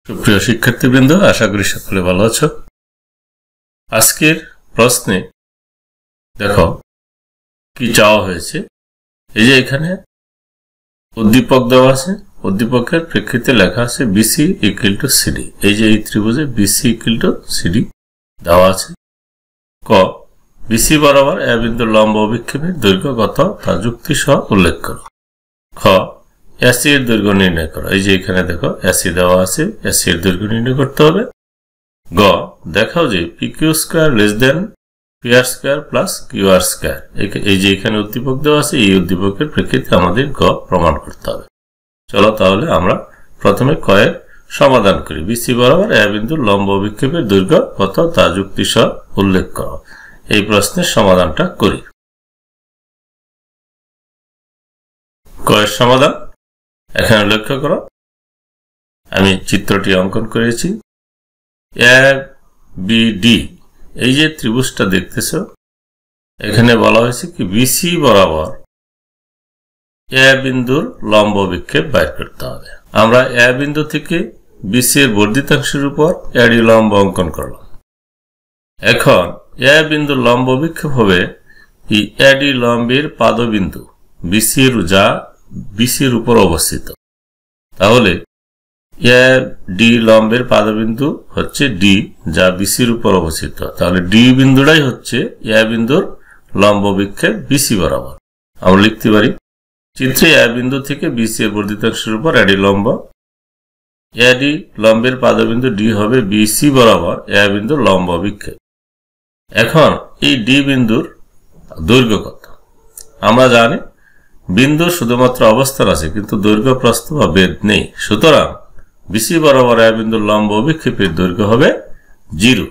সুপ্রিয় শিক্ষার্থীবৃন্দ, আশা করি সকলে ভালো আছো। আজকের প্রশ্নে দেখো কি চাওয়া হয়েছে। এই যে এখানে উদ্দীপক দেওয়া আছে, উদ্দীপকের প্রেক্ষিতে লেখা আছে বিসি ইকুয়াল টু সিডি। এই যে এই ত্রিভুজে বিসি ইকুয়াল টু সিডি দেওয়া আছে। ক, বিসি বরাবর এ বিন্দুর লম্ব অভিক্ষেপের দৈর্ঘ্য কত তা যুক্তি সহ উল্লেখ করো। খ, এসি এর দৈর্ঘ্য নির্ণয় করো। এই যে এখানে দেখো এসি দেওয়া আছে, এসি এর দৈর্ঘ্য নির্ণয় করতে হবে। গ, দেখাও যে P Q square less than P R square plus Q R square. এই যে এখানে উদ্দীপক দেওয়া আছে, এই উদ্দীপকের প্রেক্ষিতে আমাদের গ প্রমাণ করতে হবে। চলো তাহলে আমরা প্রথমে ক এর সমাধান করি। বিসি বরাবর এ বিন্দুর লম্ব অভিক্ষেপের দৈর্ঘ্য কত তা যুক্তি সহ উল্লেখ করো। এই প্রশ্নের সমাধানটা করি। ক এর সমাধান এখানে লক্ষ্য করো, আমি চিত্রটি অঙ্কন করেছি। এ বি ডি, এই যে ত্রিভুজটা দেখতেছ, এখানে বলা হয়েছে কি বিসি বরাবর এ বিন্দুর লম্ব বিক্ষেপ বাইর করতে হবে। আমরা এ বিন্দু থেকে বিসি এর বর্ধিতাংশের উপর এডি লম্ব অঙ্কন করলাম। এখন এ বিন্দুর লম্ব বিক্ষেপ হবে এই এডি লম্বের পাদবিন্দু বিসির, যা বিসির উপর অবস্থিত। তাহলে এ ডি লম্বের পাদবিন্দু হচ্ছে ডি, যা বিসির উপর অবস্থিত। তাহলে ডি বিন্দুটাই হচ্ছে এ বিন্দুর লম্ব বিক্ষেপ বিসি বরাবর। আমরা লিখতে পারি চিত্রে এ বিন্দু থেকে বিসি এর বর্ধিতাংশের উপর এডি লম্ব। এডি লম্বের পাদবিন্দু ডি হবে বিসি বরাবর এ বিন্দুর লম্ব বিক্ষেপ। এখন এই ডি বিন্দুর দৈর্ঘ্য কত? আমরা জানি বিন্দু শুধুমাত্র অবস্থান আছে, কিন্তু দৈর্ঘ্য প্রস্থ বা বেধ নেই। সুতরাং বিসি বরাবর এ বিন্দুর লম্ব অভিক্ষেপের দৈর্ঘ্য হবে 0।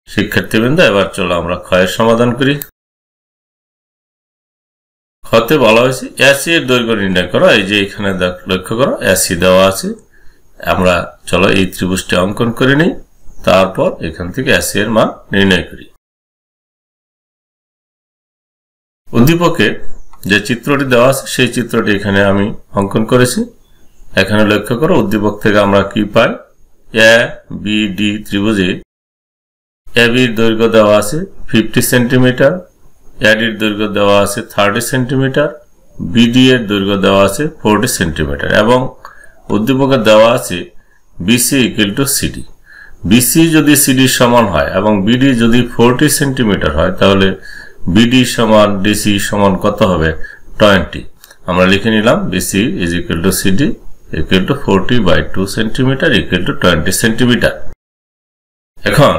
শিক্ষার্থীবৃন্দ, এবার চলো আমরা খ এর সমাধান করি। খতে বলা হয়েছে এসি এর দৈর্ঘ্য নির্ণয় করো। এই যে এখানে লক্ষ্য করো এসি দেওয়া আছে। আমরা চলো এই ত্রিভুজটি অঙ্কন করে নিই, তারপর এখান থেকে এসি এর মান নির্ণয় করি। উদ্দীপকে যে চিত্রটি দেওয়া আছে সেই চিত্রটি এখানে আমি অঙ্কন করেছি। এখানে লক্ষ্য করো উদ্দীপক থেকে আমরা কি পাই। এ বি ডি ত্রিভুজে এ বির দৈর্ঘ্য দেওয়া আছে 50 সেন্টিমিটার, এডির দৈর্ঘ্য দেওয়া আছে 30 সেন্টিমিটার, বিডি এর দৈর্ঘ্য দেওয়া আছে 40 সেন্টিমিটার এবং উদ্দীপকে দেওয়া আছে BC equal to CD. BC যদি সিডির সমান হয় এবং বিডি যদি 40 সেন্টিমিটার হয়, তাহলে বিডি সমান ডিসি সমান কত হবে? 20। আমরা লিখে নিলাম BC is equal to CD equal to 40/2 centimetre equal to 20 centimetre. এখন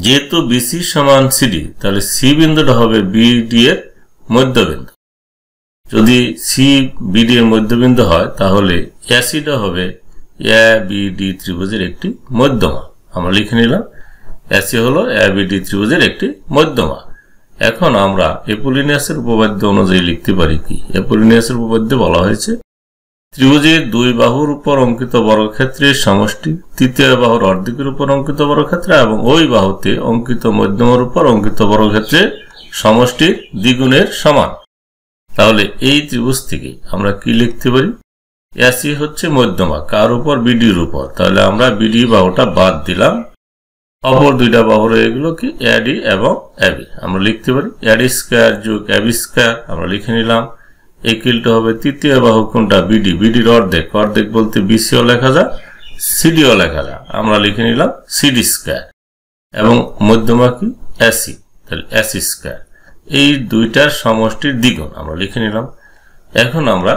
যেহেতু বিসি সমান সিডি, তাহলে সি বিন্দুটা হবে বিডি এর মধ্যবিন্দু। যদি সি বিডি এর মধ্যবিন্দু হয়, তাহলে এসিটা হবে এ বিডি ত্রিভুজের একটি মধ্যমা। আমরা লিখে নিলাম এসি হলো এ বিডি ত্রিভুজের একটি মধ্যমা। এখন আমরা অ্যাপোলিনিয়াসের উপপাদ্য অনুযায়ী লিখতে পারি কি? অ্যাপোলিনিয়াসের উপপাদ্যে বলা হয়েছে ত্রিভুজের দুই বাহুর উপর অঙ্কিত বর্গক্ষেত্রের সমষ্টি তৃতীয় বাহুর অর্ধেকের উপর অঙ্কিত বর্গক্ষেত্র এবং ওই বাহুতে অঙ্কিত মধ্যমার উপর অঙ্কিত বর্গক্ষেত্রের সমষ্টির দ্বিগুণের সমান। তাহলে এই ত্রিভুজ থেকে আমরা কি লিখতে পারি? এসি হচ্ছে মধ্যমা, কার উপর? বিডির উপর। তাহলে আমরা বিডি বাহুটা বাদ দিলাম, অপর দুইটা বাহু রয়ে গেল কি? এডি এবং এবি। আমরা লিখতে পারি এডি স্কয়ার যোগ এবি স্কয়ার। আমরা লিখে নিলাম ইকুয়াল টু হবে তৃতীয় বাহু কোনটা? বিডি। বিডির অর্ধেক, অর্ধেক বলতে বিসিও লেখা যায় সিডিও লেখা যায়। আমরা লিখে নিলাম সিডি স্কয়ার এবং মধ্যমা কি? এসি। তাহলে এসি স্কয়ার। এই দুইটার সমষ্টির দ্বিগুণ আমরা লিখে নিলাম। এখন আমরা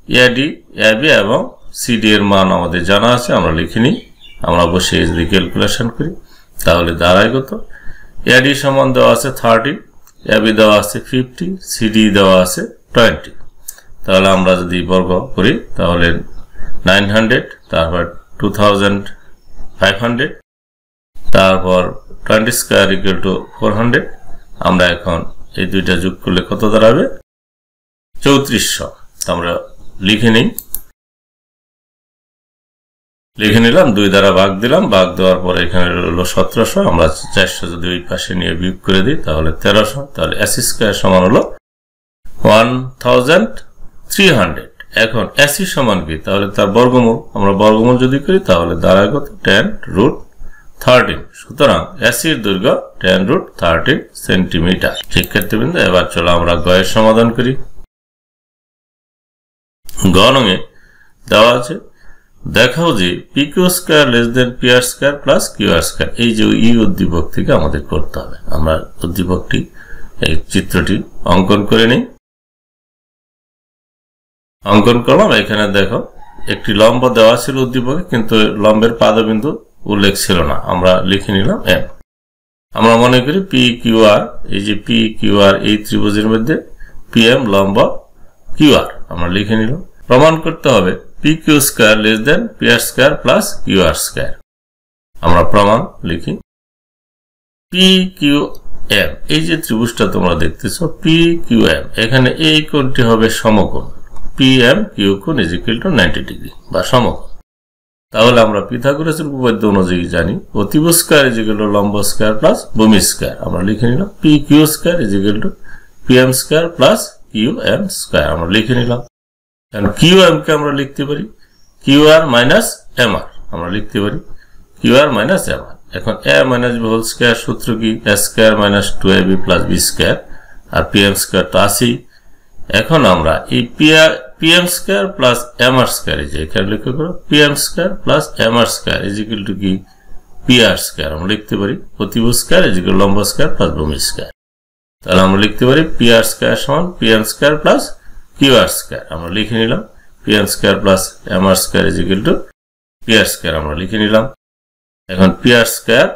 এডি এবি এবং সিডি এর মান আমাদের জানা আছে, আমরা লিখে নিই। আমরা অবশ্যই যদি ক্যালকুলেশন করি তাহলে দাঁড়ায় কত? এডি সমান দেওয়া আছে 30, এবি দেওয়া আছে 50, সিডি দেওয়া আছে 20। তাহলে আমরা যদি বর্গ করি তাহলে 900, তারপর 2500, তারপর 20 স্কয়ার ইকুয়াল টু 400। আমরা এখন এই দুইটা যোগ করলে কত দাঁড়াবে? 3400। আমরা লিখে নিই, লিখে নিলাম, 2 দ্বারা ভাগ দিলাম, ভাগ দেওয়ার পরে এখানে রইল 1700। আমরা 400 যদি ওই পাশে নিয়ে বিয়োগ করে দিই তাহলে 1300। তাহলে এসি স্কয়ার সমান হলো 1300। এখন এসি সমান কি, তাহলে তার বর্গমূল, আমরা বর্গমূল যদি করি তাহলে দাঁড়ায় কত, tan√13। সুতরাং এসির দৈর্ঘ্য tan√13 সেন্টিমিটার। শিক্ষার্থীবৃন্দ, এবার চলো আমরা গয়ের সমাধান করি। গ নঙে দেওয়া আছে, দেখাও যে pq² < pr² + qr²। এই যে ই উদ্দীপক থেকে আমাদের করতে হবে। আমরা উদ্দীপকটি, এই চিত্রটি অঙ্কন করে নিই। অঙ্কন করলাম। এখানে দেখো একটি লম্ব দেওয়া ছিল উদ্দীপকে, কিন্তু লম্বের পাদবিন্দু উল্লেখ ছিল না। আমরা লিখে নিলাম m। আমরা মনে করি PQR, এই যে PQR এই ত্রিভুজের মধ্যে PM লম্ব QR, আমরা লিখে নিলাম। প্রমাণ করতে হবে pq² < pr² + qr²। আমরা প্রমাণ লিখি। PQM, এই যে ত্রিভুজটা তোমরা দেখতেছো PQM, এখানে এই কোণটি হবে সমকোণ। PMQ কোণ = 90 ডিগ্রি বা সমকোণ। তাহলে আমরা পিথাগোরাসের উপপাদ্য অনুযায়ী জানি অতিভুজ স্কয়ার = লম্ব স্কয়ার প্লাস ভূমি স্কয়ার। আমরা লিখে নিলাম PQ² = PM² + QM²। আমরা লিখে নিলাম। কারণ QM কে আমরা লিখতে পারি QR - MR, আমরা লিখতে পারি QR - MR। এখন a - b হোল স্কয়ার সূত্র কি, a² - 2ab + b², আর PM² তো আছেই। এখন আমরা এই PM² + MR², এই যে এখানে লিখে করো PM² + MR² = কি, PR²। আমরা লিখতে পারি অতিভুজ স্কয়ার = লম্ব স্কয়ার প্লাস ভূমি স্কয়ার। তাহলে আমরা লিখতে পারি PR² = PM² + QR²। আমরা লিখে নিলাম PM² + MR² = PR²। আমরা লিখে নিলাম। এখন PR²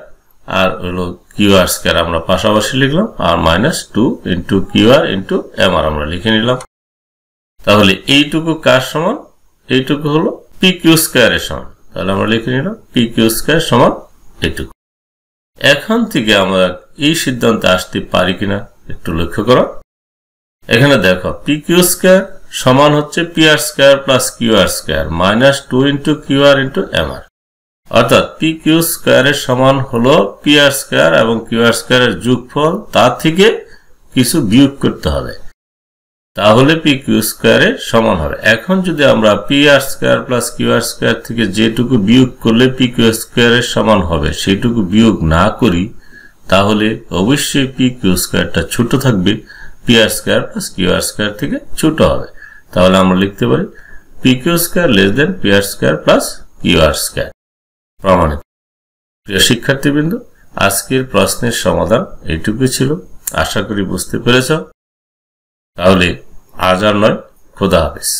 আর হলো QR² আমরা পাশাপাশি লিখলাম, আর -2 × QR × MR আমরা লিখে নিলাম। তাহলে এইটুকু কার সমান, এইটুকু হলো PQ² এর সমান। তাহলে আমরা লিখে নিলাম PQ² সমান এইটুকু। এখন থেকে আমরা এই সিদ্ধান্তে আসতে পারি কিনা একটু লক্ষ্য করো। এখানে দেখো PQ² সমান হচ্ছে PR² + QR² -2 × QR × MR, অর্থাৎ PQ² এর সমান হলো PR² এবং QR² এর যোগফল, তার থেকে কিছু বিয়োগ করতে হবে, তাহলে PQ² এর সমান হবে। এখন যদি আমরা PR² + QR² থেকে যেটুকু বিয়োগ করলে PQ² এর সমান হবে সেটুকু বিয়োগ না করি, তাহলে অবশ্যই PQ² ছোট থাকবে, PR² + QR² থেকে ছোট হবে। তাহলে আমরা লিখতে পারি PQ² < pr² + qr²। প্রমাণিত। প্রিয় শিক্ষার্থীবৃন্দ, আজকের প্রশ্নের সমাধান এইটুকুই ছিল। আশা করি বুঝতে পেরেছ। তাহলে আজ আর নয়, খোদা হাফেজ।